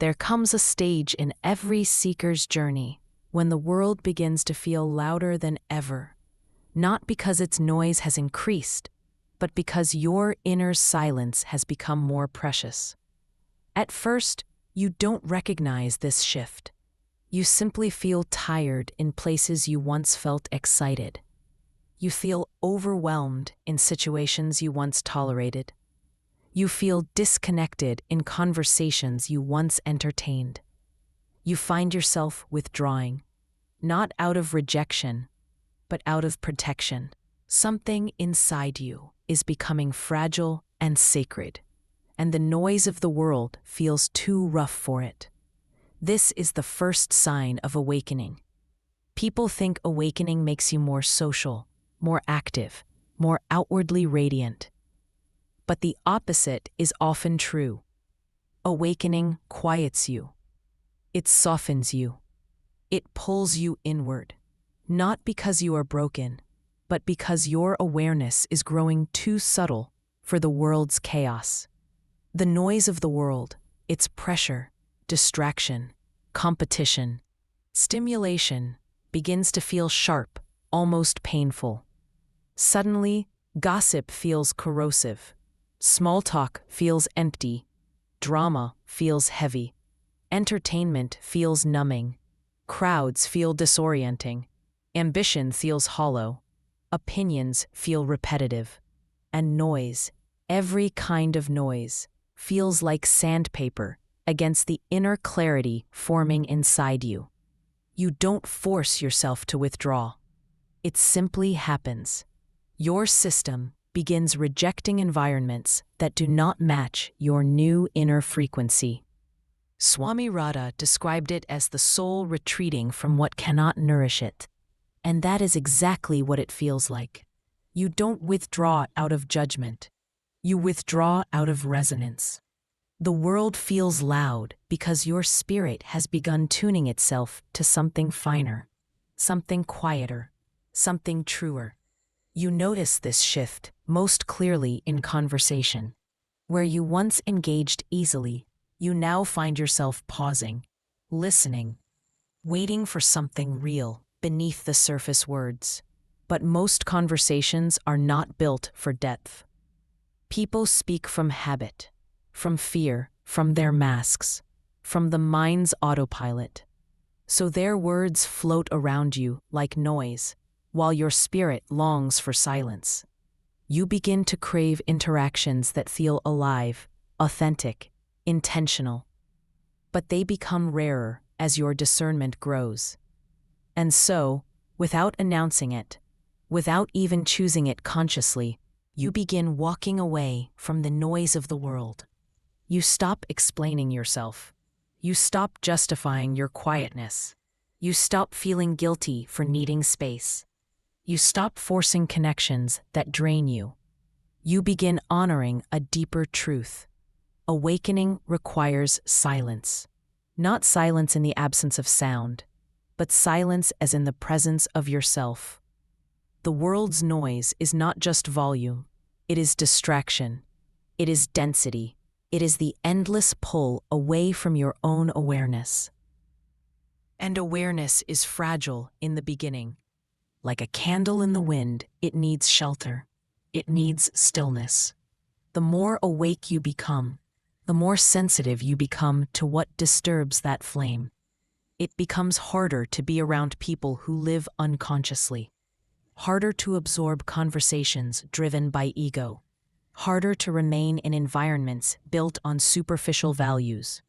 There comes a stage in every seeker's journey when the world begins to feel louder than ever, not because its noise has increased, but because your inner silence has become more precious. At first, you don't recognize this shift. You simply feel tired in places you once felt excited. You feel overwhelmed in situations you once tolerated. You feel disconnected in conversations you once entertained. You find yourself withdrawing, not out of rejection, but out of protection. Something inside you is becoming fragile and sacred, and the noise of the world feels too rough for it. This is the first sign of awakening. People think awakening makes you more social, more active, more outwardly radiant. But the opposite is often true. Awakening quiets you. It softens you. It pulls you inward, not because you are broken, but because your awareness is growing too subtle for the world's chaos. The noise of the world, its pressure, distraction, competition, stimulation, begins to feel sharp, almost painful. Suddenly, gossip feels corrosive. Small talk feels empty. Drama feels heavy. Entertainment feels numbing. Crowds feel disorienting. Ambition feels hollow. Opinions feel repetitive. And noise, every kind of noise, feels like sandpaper against the inner clarity forming inside you. You don't force yourself to withdraw. It simply happens. Your system begins rejecting environments that do not match your new inner frequency. Swami Radha described it as the soul retreating from what cannot nourish it. And that is exactly what it feels like. You don't withdraw out of judgment. You withdraw out of resonance. The world feels loud because your spirit has begun tuning itself to something finer, something quieter, something truer. You notice this shift most clearly in conversation. Where you once engaged easily, you now find yourself pausing, listening, waiting for something real beneath the surface words. But most conversations are not built for depth. People speak from habit, from fear, from their masks, from the mind's autopilot. So their words float around you like noise, while your spirit longs for silence. You begin to crave interactions that feel alive, authentic, intentional. But they become rarer as your discernment grows. And so, without announcing it, without even choosing it consciously, you begin walking away from the noise of the world. You stop explaining yourself. You stop justifying your quietness. You stop feeling guilty for needing space. You stop forcing connections that drain you. You begin honoring a deeper truth. Awakening requires silence. Not silence in the absence of sound, but silence as in the presence of yourself. The world's noise is not just volume. It is distraction. It is density. It is the endless pull away from your own awareness. And awareness is fragile in the beginning. Like a candle in the wind, it needs shelter. It needs stillness. The more awake you become, the more sensitive you become to what disturbs that flame. It becomes harder to be around people who live unconsciously. Harder to absorb conversations driven by ego. Harder to remain in environments built on superficial values.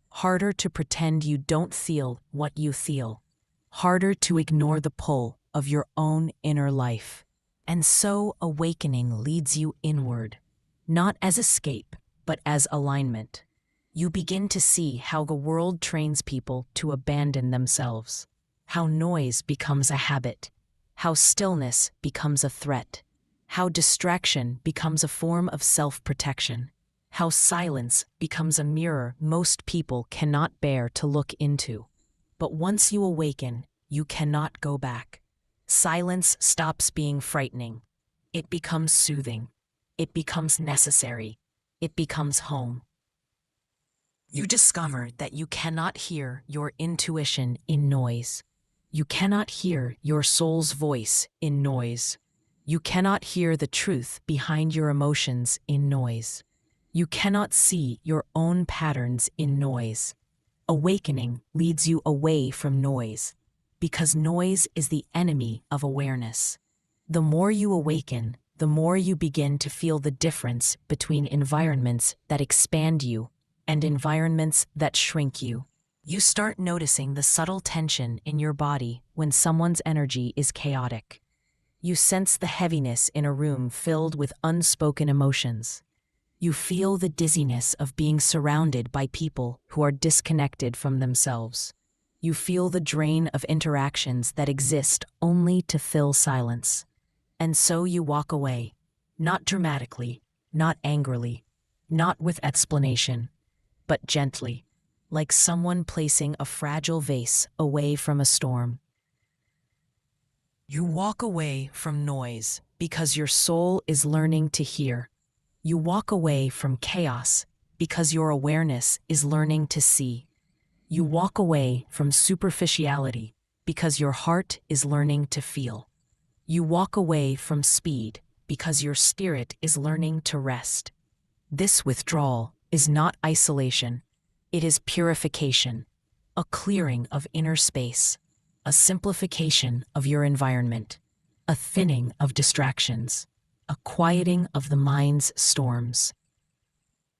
Harder to pretend you don't feel what you feel. Harder to ignore the pull of your own inner life. And so awakening leads you inward, not as escape, but as alignment. You begin to see how the world trains people to abandon themselves, how noise becomes a habit, how stillness becomes a threat, how distraction becomes a form of self-protection, how silence becomes a mirror most people cannot bear to look into. But once you awaken, you cannot go back. Silence stops being frightening. It becomes soothing. It becomes necessary. It becomes home. You discover that you cannot hear your intuition in noise. You cannot hear your soul's voice in noise. You cannot hear the truth behind your emotions in noise. You cannot see your own patterns in noise. Awakening leads you away from noise, because noise is the enemy of awareness. The more you awaken, the more you begin to feel the difference between environments that expand you and environments that shrink you. You start noticing the subtle tension in your body when someone's energy is chaotic. You sense the heaviness in a room filled with unspoken emotions. You feel the dizziness of being surrounded by people who are disconnected from themselves. You feel the drain of interactions that exist only to fill silence. And so you walk away, not dramatically, not angrily, not with explanation, but gently, like someone placing a fragile vase away from a storm. You walk away from noise because your soul is learning to hear. You walk away from chaos because your awareness is learning to see. You walk away from superficiality because your heart is learning to feel. You walk away from speed because your spirit is learning to rest. This withdrawal is not isolation. It is purification, a clearing of inner space, a simplification of your environment, a thinning of distractions, a quieting of the mind's storms.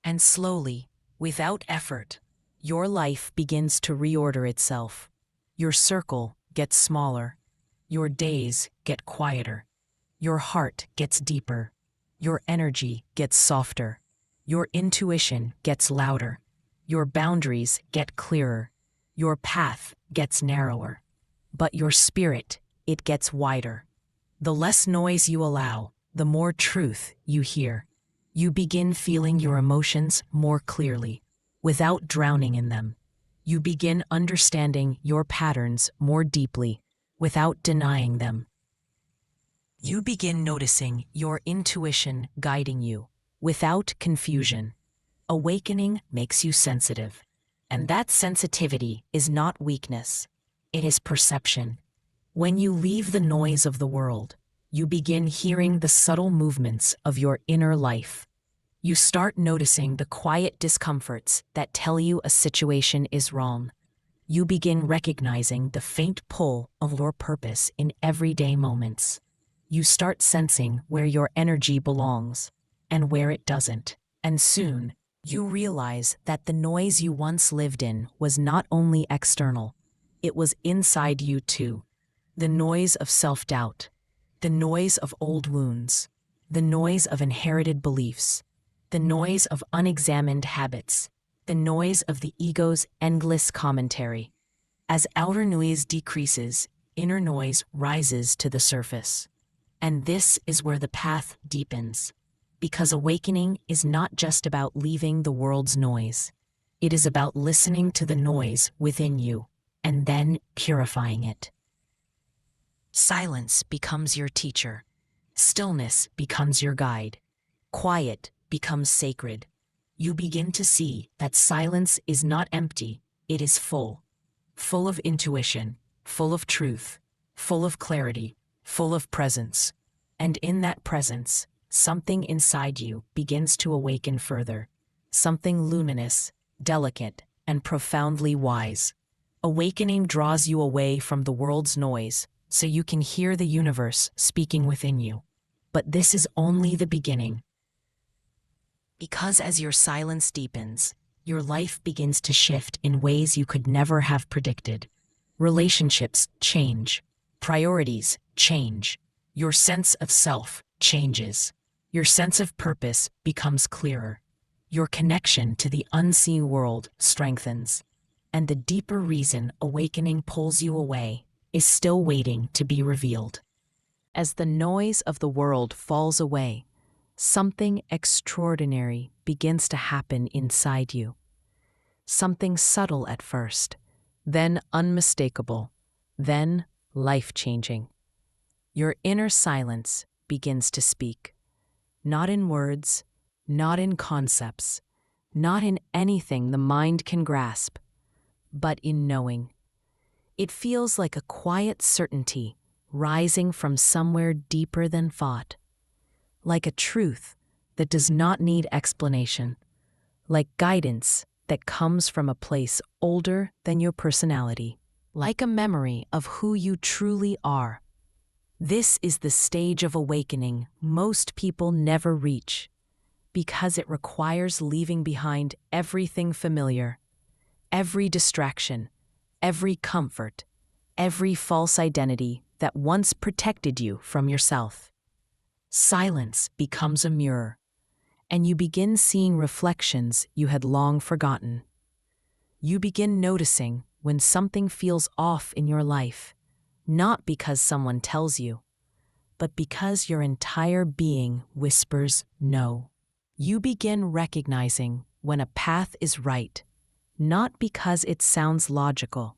And slowly, without effort, your life begins to reorder itself. Your circle gets smaller. Your days get quieter. Your heart gets deeper. Your energy gets softer. Your intuition gets louder. Your boundaries get clearer. Your path gets narrower. But your spirit, it gets wider. The less noise you allow, the more truth you hear. You begin feeling your emotions more clearly, without drowning in them. You begin understanding your patterns more deeply, without denying them. You begin noticing your intuition guiding you, without confusion. Awakening makes you sensitive, and that sensitivity is not weakness. It is perception. When you leave the noise of the world, you begin hearing the subtle movements of your inner life. You start noticing the quiet discomforts that tell you a situation is wrong. You begin recognizing the faint pull of your purpose in everyday moments. You start sensing where your energy belongs and where it doesn't. And soon, you realize that the noise you once lived in was not only external, it was inside you too. The noise of self-doubt, the noise of old wounds, the noise of inherited beliefs, the noise of unexamined habits, the noise of the ego's endless commentary. As outer noise decreases, inner noise rises to the surface. And this is where the path deepens. Because awakening is not just about leaving the world's noise. It is about listening to the noise within you, and then purifying it. Silence becomes your teacher. Stillness becomes your guide. Quiet becomes sacred. You begin to see that silence is not empty, it is full. Full of intuition, full of truth, full of clarity, full of presence. And in that presence, something inside you begins to awaken further. Something luminous, delicate, and profoundly wise. Awakening draws you away from the world's noise, so you can hear the universe speaking within you. But this is only the beginning. Because as your silence deepens, your life begins to shift in ways you could never have predicted. Relationships change. Priorities change. Your sense of self changes. Your sense of purpose becomes clearer. Your connection to the unseen world strengthens. And the deeper reason awakening pulls you away is still waiting to be revealed. As the noise of the world falls away, something extraordinary begins to happen inside you. Something subtle at first, then unmistakable, then life-changing. Your inner silence begins to speak, not in words, not in concepts, not in anything the mind can grasp, but in knowing. It feels like a quiet certainty rising from somewhere deeper than thought, like a truth that does not need explanation, like guidance that comes from a place older than your personality, like a memory of who you truly are. This is the stage of awakening most people never reach, because it requires leaving behind everything familiar, every distraction, every comfort, every false identity that once protected you from yourself. Silence becomes a mirror, and you begin seeing reflections you had long forgotten. You begin noticing when something feels off in your life, not because someone tells you, but because your entire being whispers no. You begin recognizing when a path is right, not because it sounds logical,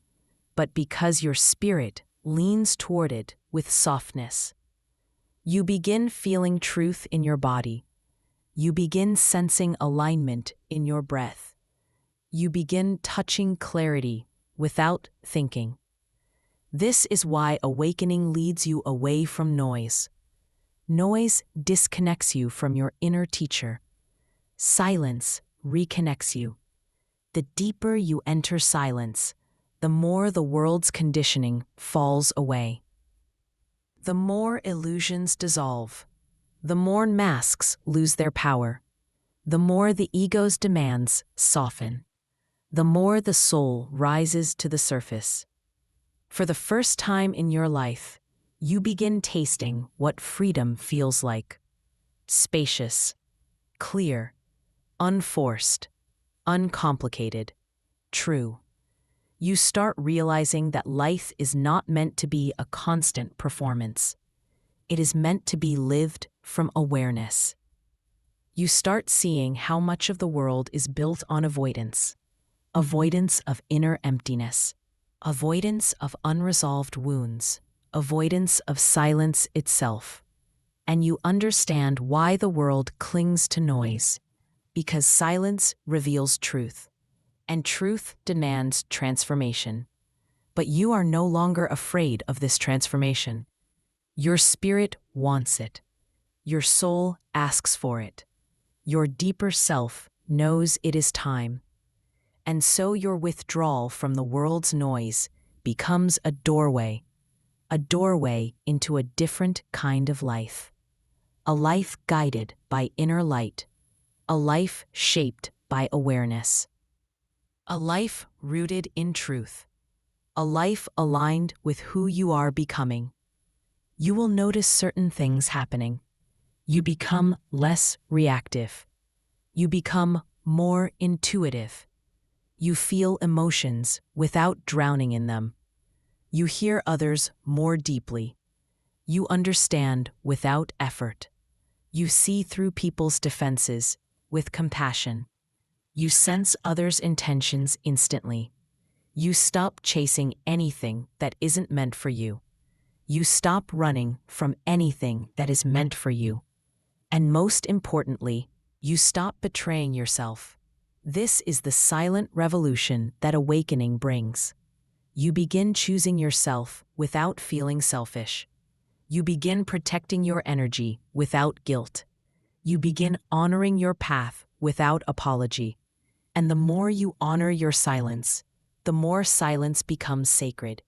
but because your spirit leans toward it with softness. You begin feeling truth in your body. You begin sensing alignment in your breath. You begin touching clarity without thinking. This is why awakening leads you away from noise. Noise disconnects you from your inner teacher. Silence reconnects you. The deeper you enter silence, the more the world's conditioning falls away. The more illusions dissolve, the more masks lose their power, the more the ego's demands soften, the more the soul rises to the surface. For the first time in your life, you begin tasting what freedom feels like. Spacious, clear, unforced, uncomplicated, true. You start realizing that life is not meant to be a constant performance. It is meant to be lived from awareness. You start seeing how much of the world is built on avoidance. Avoidance of inner emptiness. Avoidance of unresolved wounds. Avoidance of silence itself. And you understand why the world clings to noise. Because silence reveals truth. And truth demands transformation. But you are no longer afraid of this transformation. Your spirit wants it. Your soul asks for it. Your deeper self knows it is time. And so your withdrawal from the world's noise becomes a doorway into a different kind of life. A life guided by inner light. A life shaped by awareness. A life rooted in truth. A life aligned with who you are becoming. You will notice certain things happening. You become less reactive. You become more intuitive. You feel emotions without drowning in them. You hear others more deeply. You understand without effort. You see through people's defenses with compassion. You sense others' intentions instantly. You stop chasing anything that isn't meant for you. You stop running from anything that is meant for you. And most importantly, you stop betraying yourself. This is the silent revolution that awakening brings. You begin choosing yourself without feeling selfish. You begin protecting your energy without guilt. You begin honoring your path without apology. And the more you honor your silence, the more silence becomes sacred.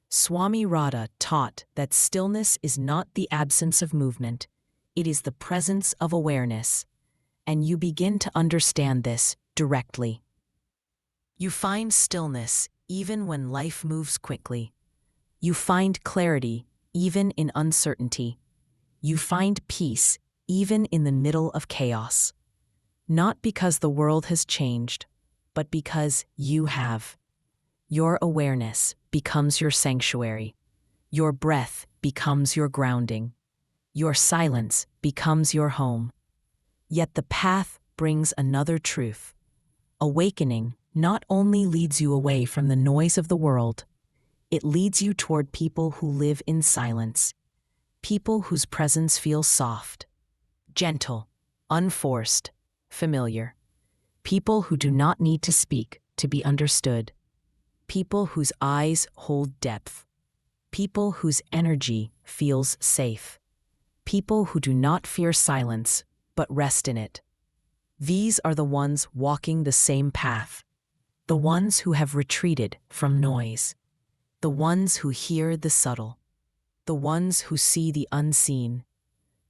Swami Radha taught that stillness is not the absence of movement, it is the presence of awareness. And you begin to understand this directly. You find stillness even when life moves quickly. You find clarity even in uncertainty. You find peace even in the middle of chaos. Not because the world has changed, but because you have. Your awareness becomes your sanctuary. Your breath becomes your grounding. Your silence becomes your home. Yet the path brings another truth. Awakening not only leads you away from the noise of the world, it leads you toward people who live in silence, people whose presence feels soft, gentle, unforced, familiar. People who do not need to speak to be understood. People whose eyes hold depth. People whose energy feels safe. People who do not fear silence, but rest in it. These are the ones walking the same path. The ones who have retreated from noise. The ones who hear the subtle. The ones who see the unseen.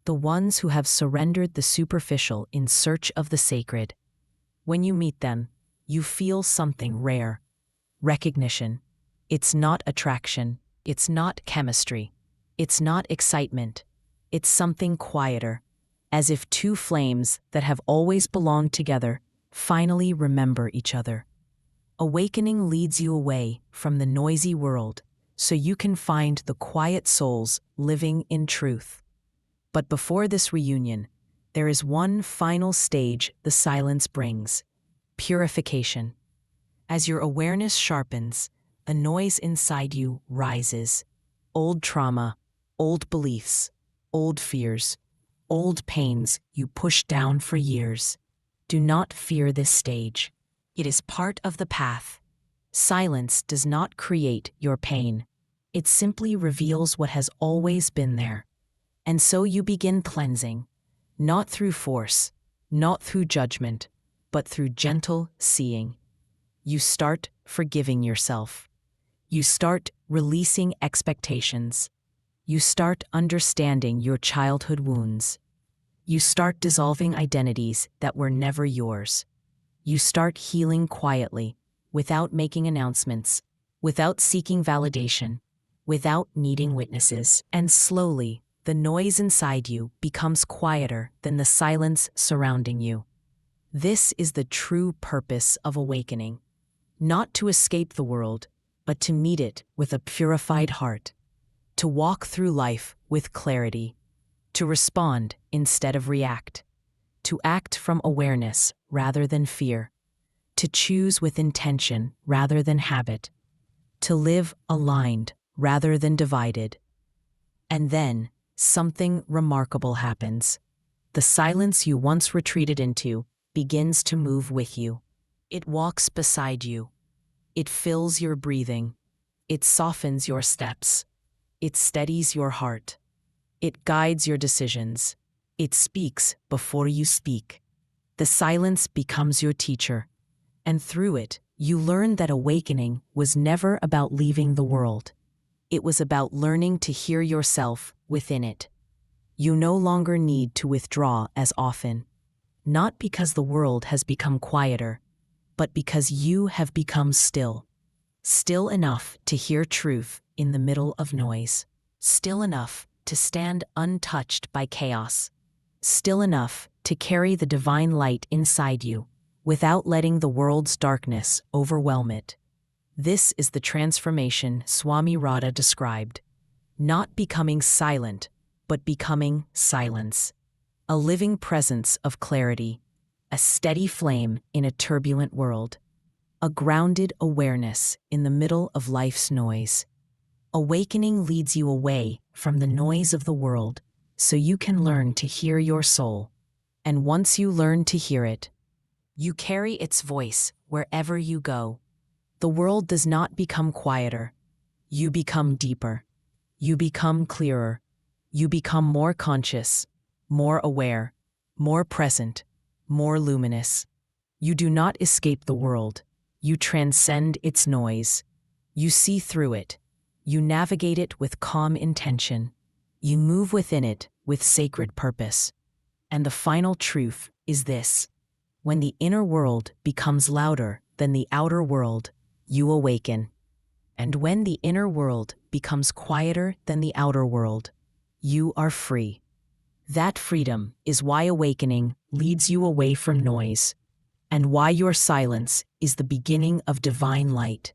The ones who have surrendered the superficial in search of the sacred. When you meet them, you feel something rare. Recognition. It's not attraction. It's not chemistry. It's not excitement. It's something quieter, as if two flames that have always belonged together finally remember each other. Awakening leads you away from the noisy world so you can find the quiet souls living in truth. But before this reunion, there is one final stage the silence brings: purification. As your awareness sharpens, a noise inside you rises. Old trauma, old beliefs, old fears, old pains you pushed down for years. Do not fear this stage. It is part of the path. Silence does not create your pain. It simply reveals what has always been there. And so you begin cleansing, not through force, not through judgment, but through gentle seeing. You start forgiving yourself. You start releasing expectations. You start understanding your childhood wounds. You start dissolving identities that were never yours. You start healing quietly, without making announcements, without seeking validation, without needing witnesses. And slowly, the noise inside you becomes quieter than the silence surrounding you. This is the true purpose of awakening. Not to escape the world, but to meet it with a purified heart. To walk through life with clarity. To respond instead of react. To act from awareness rather than fear. To choose with intention rather than habit. To live aligned rather than divided. And then, something remarkable happens. The silence you once retreated into begins to move with you. It walks beside you. It fills your breathing. It softens your steps. It steadies your heart. It guides your decisions. It speaks before you speak. The silence becomes your teacher, and through it, you learn that awakening was never about leaving the world. It was about learning to hear yourself within it. You no longer need to withdraw as often, not because the world has become quieter, but because you have become still. Still enough to hear truth in the middle of noise. Still enough to stand untouched by chaos. Still enough to carry the divine light inside you without letting the world's darkness overwhelm it. This is the transformation Swami Radha described. Not becoming silent, but becoming silence. A living presence of clarity. A steady flame in a turbulent world. A grounded awareness in the middle of life's noise. Awakening leads you away from the noise of the world so you can learn to hear your soul. And once you learn to hear it, you carry its voice wherever you go. The world does not become quieter. You become deeper. You become clearer. You become more conscious, more aware, more present, more luminous. You do not escape the world. You transcend its noise. You see through it. You navigate it with calm intention. You move within it with sacred purpose. And the final truth is this: when the inner world becomes louder than the outer world, you awaken. And when the inner world becomes quieter than the outer world, you are free. That freedom is why awakening leads you away from noise, and why your silence is the beginning of divine light.